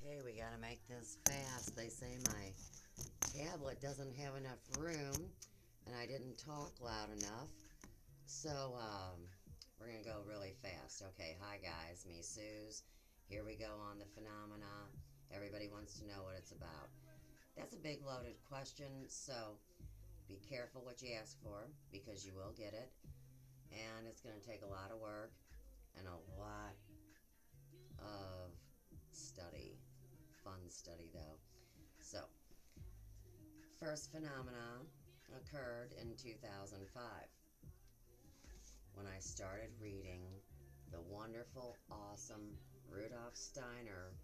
Okay, we gotta make this fast. They say my tablet doesn't have enough room and I didn't talk loud enough. So, we're gonna go really fast. Okay, hi guys, me Suze. Here we go on the phenomena. Everybody wants to know what it's about. That's a big loaded question, so be careful what you ask for because you will get it. And it's gonna take a lot of work and a lot of study. Fun study though. So, first phenomena occurred in 2005 when I started reading the wonderful, awesome Rudolf Steiner,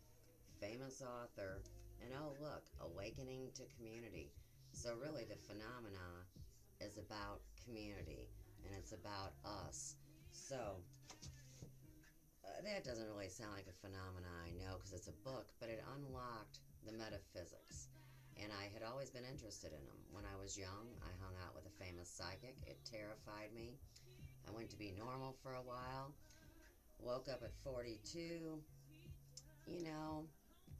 famous author, and oh look, Awakening to Community. So really the phenomena is about community and it's about us. So that doesn't really sound like a phenomena, I know, because it's a book, but it unlocked the metaphysics. And I had always been interested in them. When I was young, I hung out with a famous psychic. It terrified me. I went to be normal for a while. Woke up at 42. You know,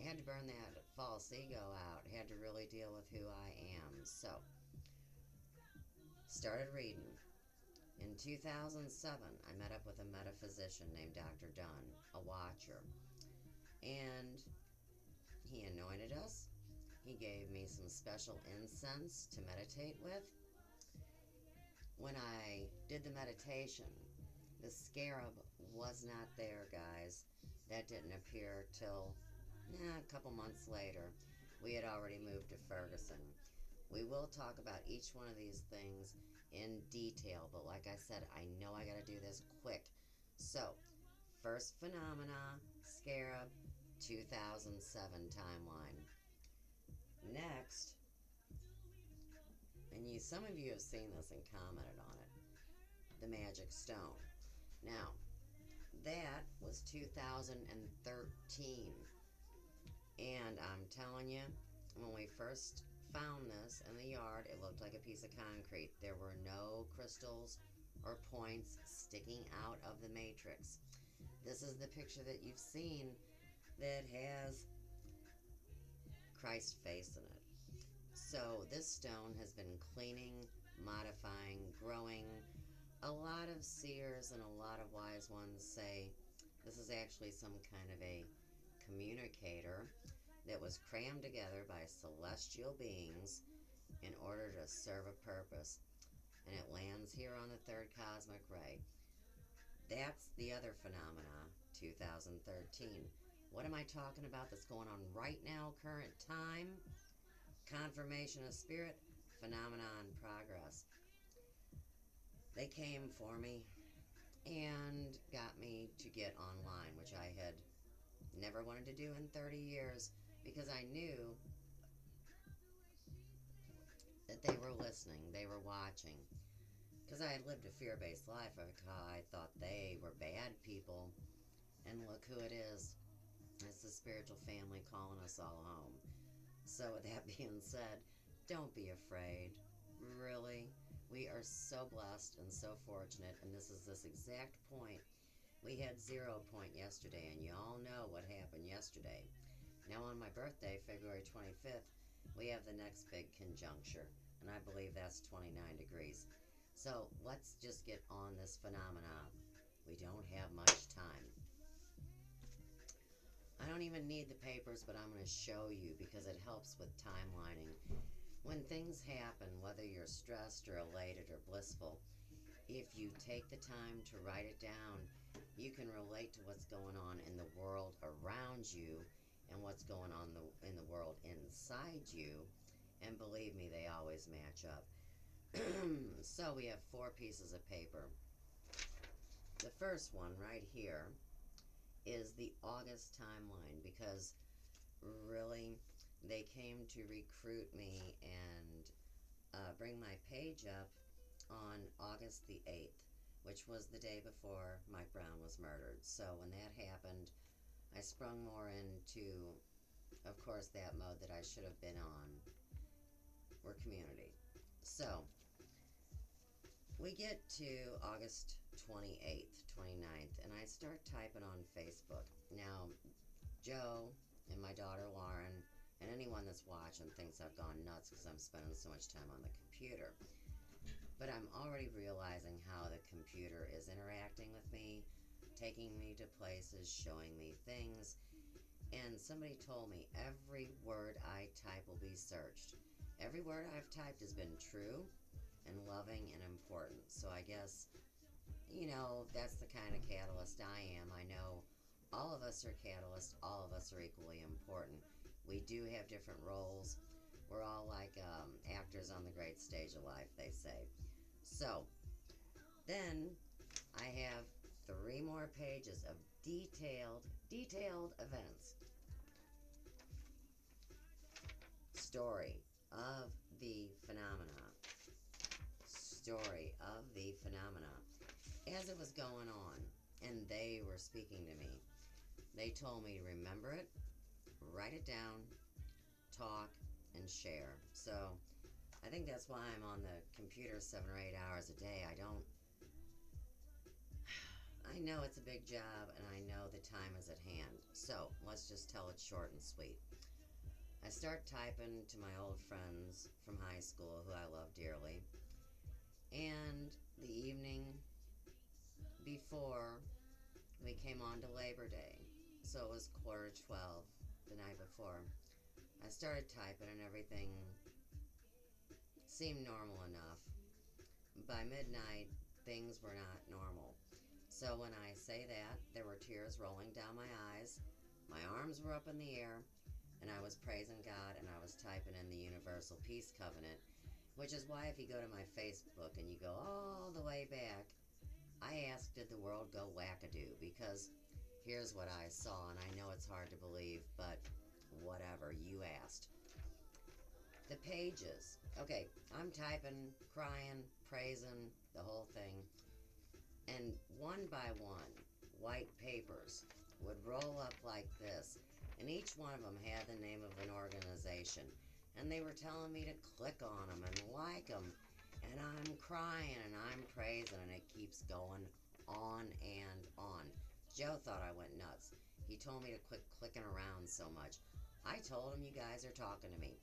had to burn that false ego out. Had to really deal with who I am. So, started reading. In 2007, I met up with a metaphysician named Dr. Dunn, a watcher. And he anointed us. He gave me some special incense to meditate with. When I did the meditation, the scarab was not there, guys. That didn't appear till a couple months later. We had already moved to Ferguson. We will talk about each one of these things in detail, but like I said, I know I gotta do this quick. So, first phenomena, scarab, 2007 timeline. Next, and some of you have seen this and commented on it, the magic stone. Now, that was 2013. And I'm telling you, when we first found this in the yard, it looked like a piece of concrete. There were no crystals or points sticking out of the matrix. This is the picture that you've seen that has Christ's face in it. So this stone has been cleaning, modifying, growing. A lot of seers and a lot of wise ones say this is actually some kind of a communicator that was crammed together by celestial beings in order to serve a purpose. And it lands here on the third cosmic ray. That's the other phenomena, 2013. What am I talking about that's going on right now, current time? Confirmation of spirit, phenomenon progress. They came for me and got me to get online, which I had never wanted to do in 30 years because I knew that they were listening, they were watching. Because I had lived a fear based life, I thought they were bad people. And look who it is. It's the spiritual family calling us all home. So, with that being said, don't be afraid. Really. We are so blessed and so fortunate. And this is this exact point. We had 0 point yesterday, and you all know what happened yesterday. Now, on my birthday, February 25th, we have the next big conjuncture. And I believe that's 29 degrees. So, let's just get on this phenomena. We don't have much time. I don't even need the papers, but I'm going to show you because it helps with timelining. When things happen, whether you're stressed or elated or blissful, if you take the time to write it down, you can relate to what's going on in the world around you and what's going on in the world inside you. And believe me, they always match up. So we have 4 pieces of paper. The first one right here is the August timeline because really they came to recruit me and bring my page up on August the 8th, which was the day before Mike Brown was murdered. So when that happened, I sprung more into, of course, that mode that I should have been on. We're community. So we get to August 28th, 29th, and I start typing on Facebook. Now, Joe and my daughter Lauren, and anyone that's watching thinks I've gone nuts because I'm spending so much time on the computer. But I'm already realizing how the computer is interacting with me, taking me to places, showing me things. And somebody told me every word I type will be searched. Every word I've typed has been true and loving and important. So I guess, that's the kind of catalyst I am. I know all of us are catalysts, all of us are equally important. We do have different roles. We're all like actors on the great stage of life, they say. So, then I have 3 more pages of detailed events. Story of the phenomena. Story of the phenomena. As it was going on, and they were speaking to me, they told me to remember it, write it down, talk, and share. So, I think that's why I'm on the computer 7 or 8 hours a day. I know it's a big job and I know the time is at hand. So let's just tell it short and sweet. I start typing to my old friends from high school who I love dearly. And the evening before we came on to Labor Day, so it was 11:45 the night before, I started typing and everything seemed normal enough. By midnight, things were not normal. So when I say that, there were tears rolling down my eyes, my arms were up in the air, and I was praising God and I was typing in the Universal Peace Covenant, which is why if you go to my Facebook and you go all the way back, I asked, did the world go wackadoo? Because here's what I saw, and I know it's hard to believe, but whatever, you asked. The pages. Okay, I'm typing, crying, praising, the whole thing. And one by one, white papers would roll up like this. And each one of them had the name of an organization. And they were telling me to click on them and like them. And I'm crying and I'm praising, and it keeps going on and on. Joe thought I went nuts. He told me to quit clicking around so much. I told him, you guys are talking to me.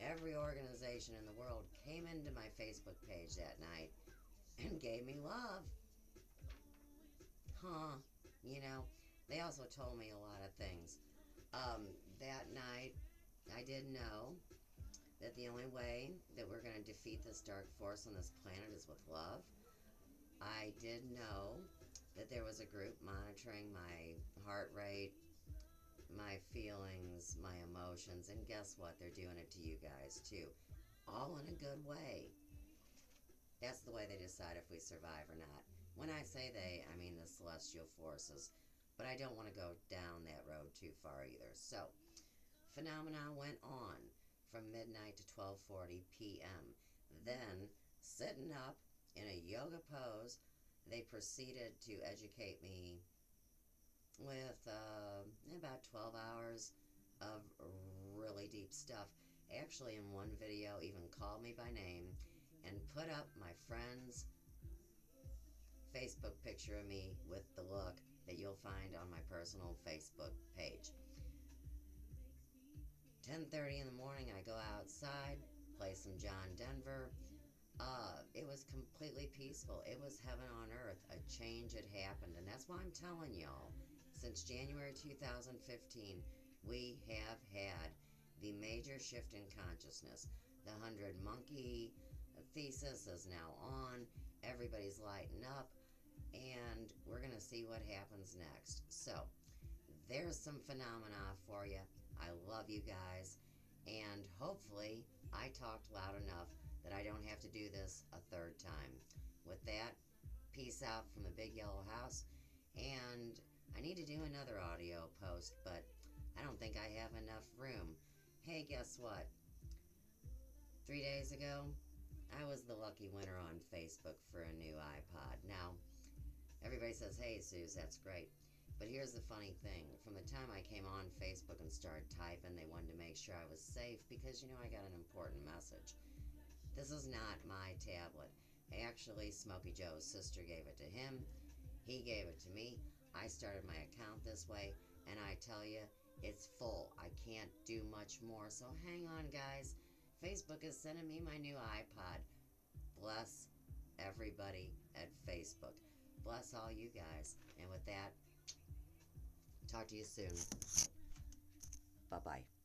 Every organization in the world came into my Facebook page that night and gave me love. Huh. You know, they also told me a lot of things. That night, I did know that the only way that we're going to defeat this dark force on this planet is with love. I did know that there was a group monitoring my heart rate, my feelings, my emotions, and guess what? They're doing it to you guys too. All in a good way. That's the way they decide if we survive or not. When I say they, I mean the celestial forces. But I don't want to go down that road too far either. So, phenomena went on from midnight to 12:40 p.m. Then, sitting up in a yoga pose, they proceeded to educate me with about 12 hours of really deep stuff. Actually, in one video, even called me by name and put up my friend's Facebook picture of me with the look that you'll find on my personal Facebook page. 10:30 in the morning, I go outside, play some John Denver. It was completely peaceful. It was heaven on earth. A change had happened, and that's why I'm telling y'all. Since January 2015, we have had the major shift in consciousness. The 100 monkey thesis is now on. Everybody's lighting up, and we're going to see what happens next. So, there's some phenomena for you. I love you guys, and hopefully I talked loud enough that I don't have to do this a third time. With that, peace out from the big yellow house, and I need to do another audio post, but I don't think I have enough room. Hey, guess what? 3 days ago, I was the lucky winner on Facebook for a new iPod. Now, everybody says, hey, Suze, that's great. But here's the funny thing. From the time I came on Facebook and started typing, they wanted to make sure I was safe because, I got an important message. This is not my tablet. Actually, Smokey Joe's sister gave it to him. He gave it to me. I started my account this way, and I tell you, It's full. I can't do much more. So hang on, guys. Facebook is sending me my new iPod. Bless everybody at Facebook. Bless all you guys. And with that, talk to you soon. Bye bye.